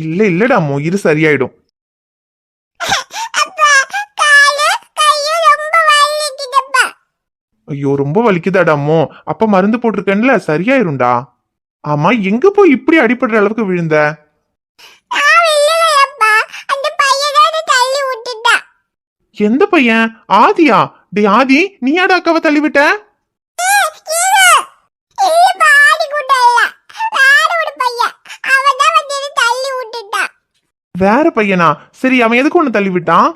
இல்லடா அம்மு, இரு சரியாயிடும். ஐயோ ரொம்ப வலிக்குதாடா அம்மு. அப்ப மருந்து போட்டிருக்கேன்ல, சரியாயிரும்டா. ஆமா, எங்க போய் இப்படி அடிபடுற அளவுக்கு விழுந்த? எந்த பையன்? ஆதியா? டே ஆதி, நீயாடா அக்காவை தள்ளிவிட்ட? வேற பையனா? சரி, அவன் எதுக்கு ஒண்ணு தள்ளி விட்டான்?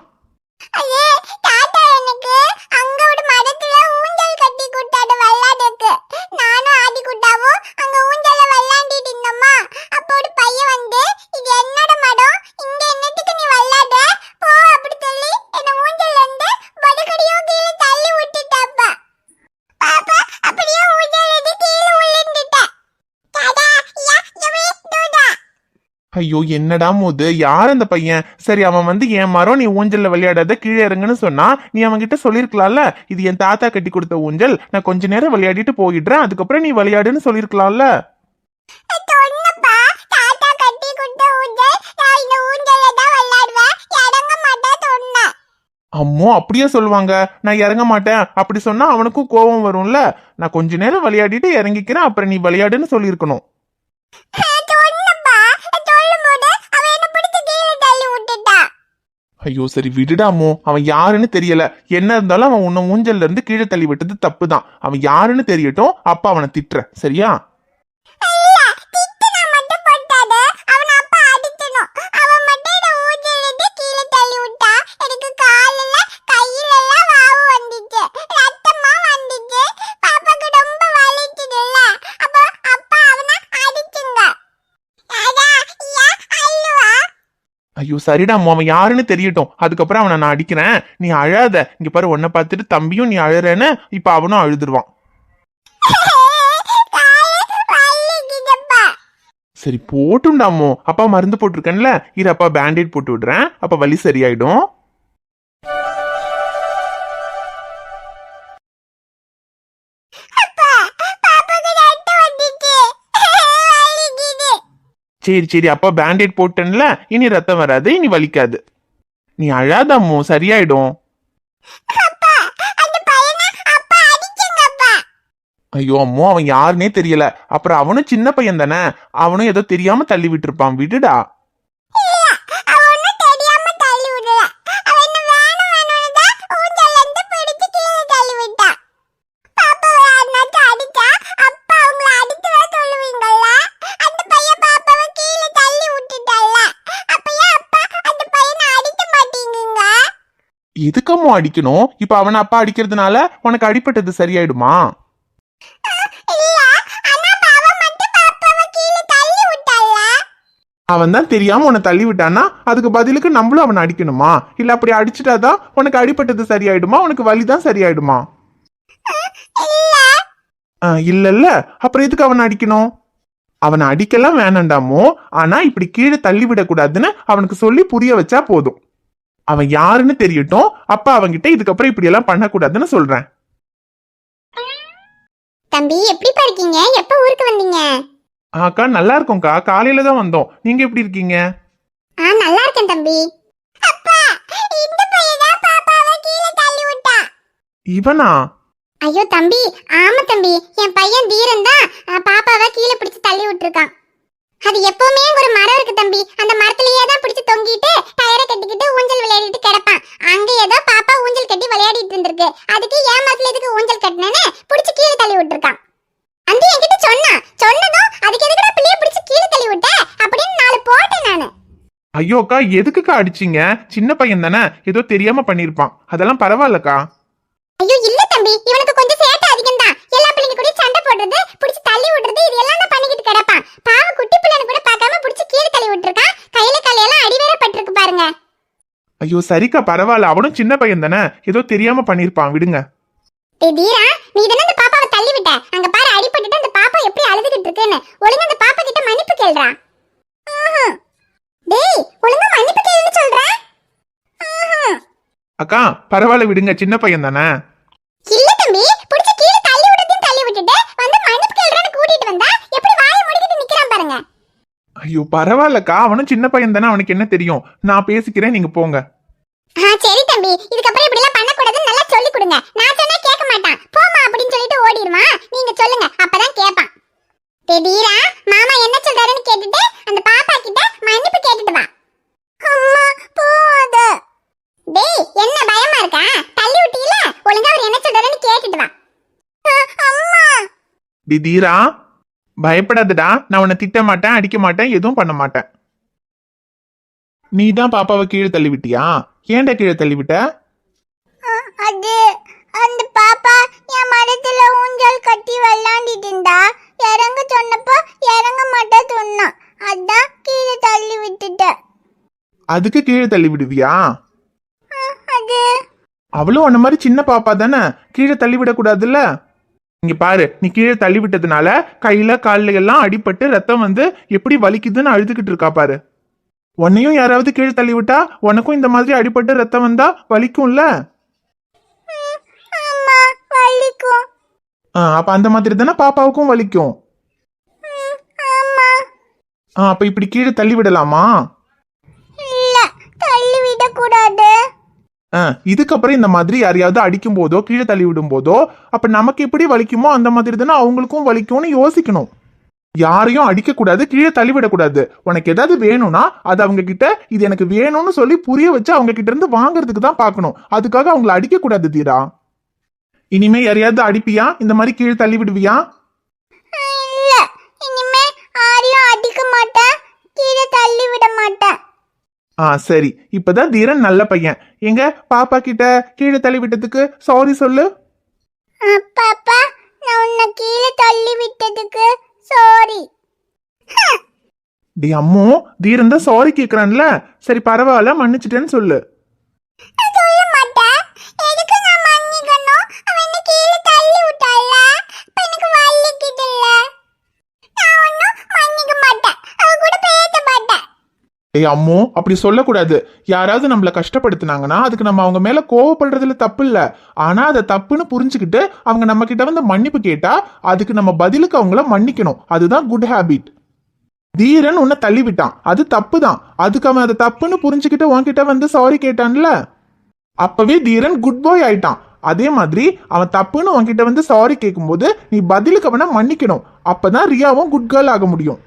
ஐயோ என்னடா மோது, யார் அந்த பையன்? சரி, அவன் வந்து என் மரம், நீ ஊஞ்சல்ல விளையாடாத, கீழே இறங்குன்னு சொன்னா நீ அவன் கிட்ட சொல்லிருக்கலாம்ல, இது என் தாத்தா கட்டி கொடுத்த ஊஞ்சல், நான் கொஞ்ச நேரம் விளையாடிட்டு போயிடுறேன், அதுக்கப்புறம் நீ விளையாடுன்னு சொல்லிருக்கலாம்ல. அம்மோ அப்படியே சொல்லுவாங்க. நான் இறங்க மாட்டேன் அப்படி சொன்னா அவனுக்கும் கோபம் வரும்ல. நான் கொஞ்ச நேரம் விளையாடிட்டு இறங்கிக்கிறேன், அப்புறம் நீ விளையாடுன்னு சொல்லிருக்கணும். ஐயோ சரி விடுடாமோ, அவன் யாருன்னு தெரியல. என்ன இருந்தாலும் அவன் உன்னை ஊஞ்சல்ல இருந்து கீழே தள்ளி விட்டது தப்பு தான். அவன் யாருன்னு தெரியட்டும், அப்ப அவனை திட்டுறேன், சரியா? ஐயோ சரிடா, அவன் யாருன்னு தெரியட்டும், அதுக்கப்புறம் அவனை நான் அடிக்கிறேன். நீ அழாத. இங்க பாரு, உன்னை பார்த்துட்டு தம்பியும் நீ அழறேன்னு இப்ப அவனும் அழுதுருவான். சரி போட்டுண்டாமோ, அப்பா மருந்து போட்டிருக்கேன்ல, இரு அப்பா பேண்டேட் போட்டு விடுறேன், அப்ப வலி சரியாயிடும். சரி சரி, அப்பா பேண்டேட் போட்டேன்ல, இனி ரத்தம் வராது, இனி வலிக்காது. நீ அழாதம்மோ, சரியாயிடும். ஐயோ அம்மோ, அவன் யாருன்னே தெரியல. அப்புறம் அவனும் சின்ன பையன் தானே, அவனும் ஏதோ தெரியாம தள்ளி விட்டுருப்பான், விடுடா. எதுக்கம்மோ அடிக்கணும்? இப்ப அவனை அப்பா அடிக்கிறதுனால உனக்கு அடிப்பட்டது சரியாயிடுமா? அவன் தான் தெரியாம உன்னை தள்ளி விட்டானா, அதுக்கு பதிலுக்கு நம்மளும் அவனை அடிக்கணுமா? இல்ல அப்படி அடிச்சுட்டாதான் உனக்கு அடிப்பட்டது சரியாயிடுமா, உனக்கு வலிதான் சரியாயிடுமா? இல்ல அப்புறம் எதுக்கு அவனை அடிக்கணும்? அவனை அடிக்கலாம் வேணாண்டாமோ, ஆனா இப்படி கீழே தள்ளி விடக்கூடாதுன்னு அவனுக்கு சொல்லி புரிய வச்சா போதும். அவன் யாருன்னு தெரியட்டும், அப்பா அவன்கிட்ட இதுக்கப்புறம் இப்படி எல்லாம் பண்ணக்கூடாதுன்னு சொல்றேன். தம்பி எப்படி இருக்கீங்க? எப்ப ஊருக்கு வந்தீங்க? அக்கா நல்லா இருக்கோம்க்கா, காலையில தான் வந்தோம். நீங்க எப்படி இருக்கீங்க? நல்லா இருக்கேன் தம்பி. அப்பா, இந்த பையன் தான் பாப்பாவை கீழ தள்ளி விட்டா. இவனா? ஐயோ தம்பி, ஆமா தம்பி, என் பையன் தீரன் தான் பாப்பாவை கீழ பிடிச்சு தள்ளி விட்டுருக்கான். அது எப்பவுமே ஒரு மரம் இருக்கு தம்பி, அந்த மரத்திலேயே தான் பிடிச்சு தொங்கிட்டு டயரை கட்டிக்கிட்டு ஊஞ்சல் விளையாடிட்டு கிடப்பான். அங்க ஏதோ பாப்பா ஊஞ்சல் கட்டி விளையாடிட்டு இருந்திருக்கு, அதுக்கு ஏன் மரத்துல எதுக்கு ஊஞ்சல் கட்டினேன்னு பிடிச்சு கீழே தள்ளி விட்டுருக்கான். அந்த என்கிட்ட சொன்னதும் அதுக்கு எதுக்குடா பிள்ளைய பிடிச்சு கீழே தள்ளி விட்ட அப்படின்னு நாலு போட்டேன் நானு. ஐயோக்கா, எதுக்குக்கா அடிச்சீங்க? சின்ன பையன் தானே, ஏதோ தெரியாம பண்ணிருப்பான், அதெல்லாம் பரவாயில்லக்கா. ஐயோ இல்ல தம்பி, இவனுக்கு கொஞ்சம் சேட்டை அதிகம் தான். எல்லா பிள்ளைங்க கூட சண்டை போடுறது, பிடிச்சு தள்ளி விடுறது, இது எல்லாம் தான் பண்ணிக்கிட்டு கிடப்பான். பாவ குட்டி பிள்ளைன்னு கூட பார்க்காம பிடிச்சு கீழே தள்ளி விட்டுருக்கான். கையில காலையெல்லாம் அடிவேற பட்டிருக்கு பாருங்க. ஐயோ சரிக்கா, பரவாயில்ல, அவனும் சின்ன பையன் தானே, ஏதோ தெரியாம பண்ணிருப்பான், விடுங்க. தீரா, நீ தானே அந்த பாப்பாவை தள்ளி விட்ட, அங்க பாரு அடிபட்டுட்டு அந்த பாப்பா எப்படி அழுதுகிட்டு இருக்குன்னு. ஒழுங்கா அந்த பாப்பா கிட்ட மன்னிப்பு கேளுடா. டேய், ஒழுங்கா மன்னிப்பு கேளுன்னு சொல்றேன். அக்கா பரவாயில்ல விடுங்க, சின்ன பையன் தானே. இல்ல தம்பி, பிடிச்சு கீழ தள்ளி விட்டுட்டு வந்து மன்னிப்பு கேளுறன்னு கூட்டிட்டு வந்தா எப்படி வாயை மூடிக்கிட்டு நிக்கறான் பாருங்க. ஐயோ பரவாயில்லக்கா, அவனும் சின்ன பையன் தானே, அவனுக்கு என்ன தெரியும். நான் பேசிக்கிறேன், நீங்க போங்க. சரி தம்பி, இதுக்கப்புறம் இப்படி எல்லாம் பண்ணக்கூடாதுன்னு நல்லா சொல்லி கொடுங்க. நான் சொன்னா கேட்க மாட்டான், போமா அப்படின்னு சொல்லிட்டு ஓடிடுவான். நீங்க சொல்லுங்க, அப்பதான் கேட்பான். திடீரா மாமா என்ன சொல்றாருன்னு கேட்டுட்டு அந்த பாப்பா கிட்ட மன்னிப்பு கேட்டுட்டு வா. அம்மா போத. டேய் என்ன பயமா இருக்கா? தள்ளி விட்டீல, ஒழுங்கா அவர் என்ன சொல்றாருன்னு கேட்டுட்டு வா. அம்மா. தீரா பயப்படாதடா, நான் உன்னை திட்ட மாட்டேன், அடிக்க மாட்டேன், எதுவும் பண்ண மாட்டேன். நீ தான் பாப்பாவை கீழே தள்ளி விட்டியா? ஏன்டா கீழே தள்ளி விட்ட? அது அந்த பாப்பா என் மரத்துல ஊஞ்சல் கட்டி விளையாண்டிட்டு இருந்தா, இறங்க சொன்னப்போ இறங்க மாட்டா சொன்னா, அதான் கீழே தள்ளி விட்டுட்டேன். அதுக்கு கீழே தள்ளி விடுவியா? அது அவளும் உன்ன மாதிரி சின்ன பாப்பா தானே, கீழே தள்ளி விடக்கூடாதுல்ல. இங்க பாரு, நீ கீழே தள்ளி விட்டதுனால கையில கால்ல எல்லாம் அடிபட்டு ரத்தம் வந்து எப்படி வலிக்குதுன்னு அழுதுகிட்டு இருக்கா பாரு. உன்னையும் யாராவது கீழே தள்ளி விட்டா உனக்கும் இந்த மாதிரி அடிபட்டு ரத்தம் வந்தா வலிக்கும்ல. அம்மா வலிக்கும். அப்ப அந்த மாதிரி தானே பாப்பாவுக்கும் வலிக்கும். ஆமா. அப்ப இப்படி கீழே தள்ளி விடலாமா? இல்ல, தள்ளி விட கூடாது. இதுக்கப்புறம் இந்த மாதிரி யாரையாவது அடிக்கும் போதோ கீழே தள்ளி விடும் போதோ அப்ப நமக்கு எப்படி வலிக்குமோ அந்த மாதிரி தானே அவங்களுக்கும் வலிக்கும்னு யோசிக்கணும். யாரையும் அடிக்க கூடாது, கீழே தள்ளிவிடக்கூடாது. உனக்கு ஏதாவது வேணும்னா அது அவங்க கிட்ட இது எனக்கு வேணும்னு சொல்லி புரிய வச்சு அவங்க கிட்ட இருந்து வாங்குறதுக்கு தான் பார்க்கணும். அதுக்காக அவங்கள அடிக்க கூடாது தீரா. இனிமே யாரையாவது அடிப்பியா? இந்த மாதிரி கீழே தள்ளி விடுவியா? இல்ல, இனிமே யாரையும் அடிக்க மாட்டேன், கீழே தள்ளி விட மாட்டேன். சரி, இப்பதான் தீரன் நல்ல பையன். எங்க பாப்பா கிட்ட கீழே தள்ளி விட்டதுக்கு சாரி சொல்லு. பாப்பா, நான் உன்னை கீழே தள்ளி விட்டதுக்கு சாரி. டி அம்மோ, தீரன் தான் சாரி கேக்குறான்ல. சரி பரவாயில்ல, மன்னிச்சிட்டேன்னு சொல்லு. சொல்ல மாட்டேன். எதுக்கு நான் மன்னிக்கணும்? அவன் என்ன கீழே தள்ளி விட்டால, இப்ப எனக்கு வலிக்குதுல்ல. நான் ஒன்னும் மன்னிக்க மாட்டேன், அவ கூட பேச மாட்டேன். அம்மோ, அப்படி சொல்லக்கூடாது. யாராவது நம்மள கஷ்டப்படுத்தினாங்கன்னா அதுக்கு நம்ம அவங்க மேல கோவப்படுறதுல தப்பு இல்ல. ஆனா அதை தப்புன்னு புரிஞ்சுக்கிட்டு அவங்க நம்ம கிட்ட வந்து மன்னிப்பு கேட்டா அதுக்கு நம்ம பதிலுக்கு அவங்கள மன்னிக்கணும். அதுதான் குட் ஹேபிட். தீரன் உன்னை தள்ளி விட்டான், அது தப்பு தான். அதுக்கு அவன் அதை தப்புன்னு புரிஞ்சுக்கிட்டு உன்கிட்ட வந்து சாரி கேட்டான்ல, அப்பவே தீரன் குட் பாய் ஆயிட்டான். அதே மாதிரி அவன் தப்புன்னு உன்கிட்ட வந்து சாரி கேட்கும்போது நீ பதிலுக்கு அவனை மன்னிக்கணும். அப்பதான் ரியாவும் குட் கேர்ள் ஆக முடியும்.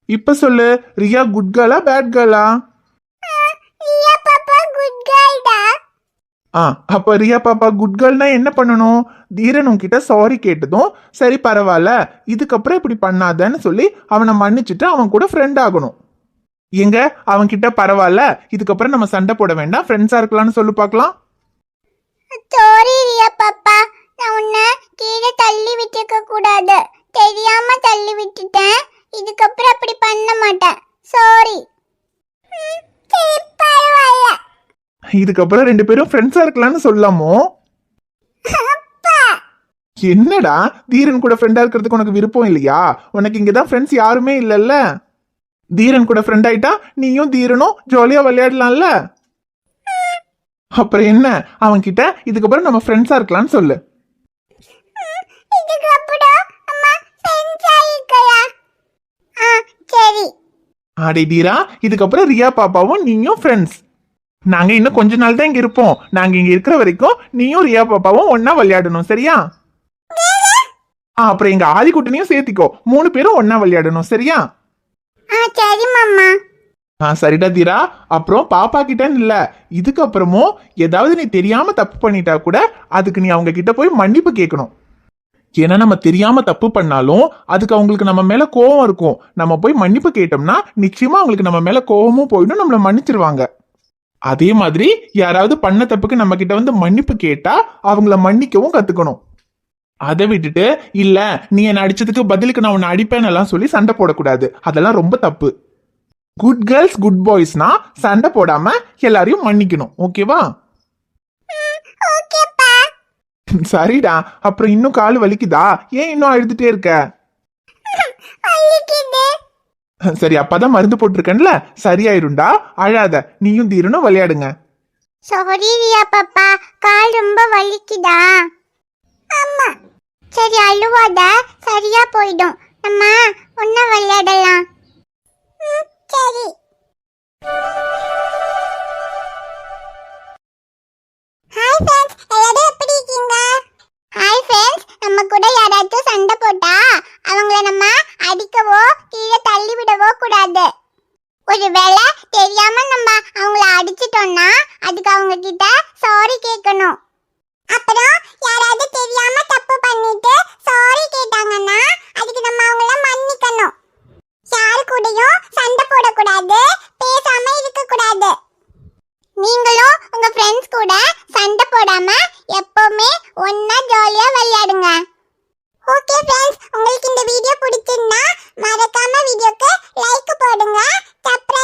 இப்ப சொல்லு, ரியா குட் கேர்ளா பேட் கேர்ளா? ரியா பாப்பா குட் கேர்ள் டா. அப்ப ரியா பாப்பா குட் கேர்ள்னா என்ன பண்ணணும்? தீரன் உன்கிட்ட சாரி கேட்டதும் சரி பரவாயில்ல, இதுக்கப்புறம் இப்படி பண்ணாதன்னு சொல்லி அவனை மன்னிச்சுட்டு அவன் கூட ஃப்ரெண்ட் ஆகணும். எங்க அவன் கிட்ட பரவாயில்ல, இதுக்கப்புறம் நம்ம சண்டை போட வேண்டாம், ஃப்ரெண்ட்ஸா இருக்கலாம்னு சொல்லு பார்க்கலாம். சாரி ரியா பாப்பா, நான் உன்னை கீழே தள்ளி விட்டுக்க கூடாது, தெரியாம தள்ளி விட்டுட்டேன். இதுக்கப்புறம் அப்படி பண்ண மாட்டேன், சாரி. பரவாயில்ல. இதுக்கப்புறம் ரெண்டு பேரும் ஃப்ரெண்ட்ஸா இருக்கலாம்னு சொல்லாமோ? என்னடா, தீரன் கூட ஃப்ரெண்டா இருக்கிறதுக்கு உனக்கு விருப்பம் இல்லையா? உனக்கு இங்கதான் ஃப்ரெண்ட்ஸ் யாருமே இல்லல்ல. தீரன் கூட ஃப்ரெண்ட் ஆயிட்டா நீயும் தீரனும் ஜாலியா விளையாடலாம்ல. அப்புறம் என்ன, அவன் கிட்ட இதுக்கப்புறம் நம்ம ஃப்ரெண்ட்ஸா இருக்கலாம்னு சொல்லு. ஆடே தீரா, இதுக்கப்புறம் ரியா பாப்பாவும் நீயும் ஃப்ரெண்ட்ஸ். நாங்க இன்னும் கொஞ்ச நாள் தான் இங்க இருப்போம். நாங்க இங்க இருக்கிற வரைக்கும் நீயும் ரியா பாப்பாவும் ஒன்னா விளையாடணும், சரியா? அப்புறம் எங்க ஆதிக்குட்டனையும் சேர்த்திக்கோ, 3 பேரும் ஒன்னா விளையாடணும், சரியா? சரி மாமா. சரிடா தீரா. அப்புறம் பாப்பா கிட்டன்னு இல்ல, இதுக்கப்புறமும் ஏதாவது நீ தெரியாம தப்பு பண்ணிட்டா கூட அதுக்கு நீ அவங்க கிட்ட போய் மன்னிப்பு கேட்கணும். ஏன்னா நம்ம தெரியாம தப்பு பண்ணாலும் அதுக்கு அவங்களுக்கு நம்ம மேல கோவம் இருக்கும். நம்ம போய் மன்னிப்பு கேட்டோம்னா நிச்சயமா அவங்களுக்கு நம்ம மேல கோவமும் போயிடும், நம்மள மன்னிச்சிருவாங்க. அதே மாதிரி யாராவது பண்ண தப்புக்கு நம்ம கிட்ட வந்து மன்னிப்பு கேட்டா அவங்கள மன்னிக்கவும் கத்துக்கணும். அதை விட்டுட்டு இல்ல நீ என்ன அடிச்சதுக்கு பதிலுக்கு நான் உன்னை அடிப்பேன்னு எல்லாம் சொல்லி சண்டை போடக்கூடாது. அதெல்லாம் ரொம்ப தப்பு. குட் கேர்ள்ஸ் குட் பாய்ஸ்னா சண்டை போடாம எல்லாரையும் மன்னிக்கணும், ஓகேவா? சரிடா. அப்புறம் இன்னும் கால் வலிக்குதா? ஏன் இன்னும் அழுதுட்டே இருக்க? சரி, அப்பதான் மருந்து போட்டிருக்கேன்ல, சரியாயிருண்டா, அழாத. நீயும் தீரனும் விளையாடுங்க. சாரி ரியா பாப்பா, கால் ரொம்ப வலிக்குதா? அம்மா சரி அழுவாத, சரியா போயிடும். நம்ம ஒன்னா விளையாடலாம். சரி. ஹாய் ஃப்ரெண்ட்ஸ், எல்லாரும் எப்படி இருக்கீங்க? ஹாய் ஃப்ரெண்ட்ஸ், நம்ம கூட யாராச்சும் சண்டை போட்டா அவங்கள நம்ம அடிக்கவோ கீழே தள்ளி விடவோ கூடாது. ஒருவேளை தெரியாம நம்ம அவங்கள அடிச்சிட்டோம்னா அதுக்கு அவங்க கிட்ட சாரி கேட்கணும். அப்புறம் யாராவது தெரியாம தப்பு பண்ணிட்டு சாரி கேட்டாங்கன்னா அதுக்கு நம்ம அவங்கள மன்னிக்கணும். யாரு கூடயும் சண்டை போடக்கூடாது, பேசாம இருக்க கூடாது. நீங்களும் உங்க ஃப்ரெண்ட்ஸ் கூட சண்டை போடாம எப்பவுமே ஒண்ணா ஜாலியா விளையாடுங்க. ஓகே ஃப்ரெண்ட்ஸ், உங்களுக்கு இந்த வீடியோ பிடிச்சிருந்தா மறக்காம வீடியோக்கு லைக் போடுங்க, சப்ஸ்கிரைப்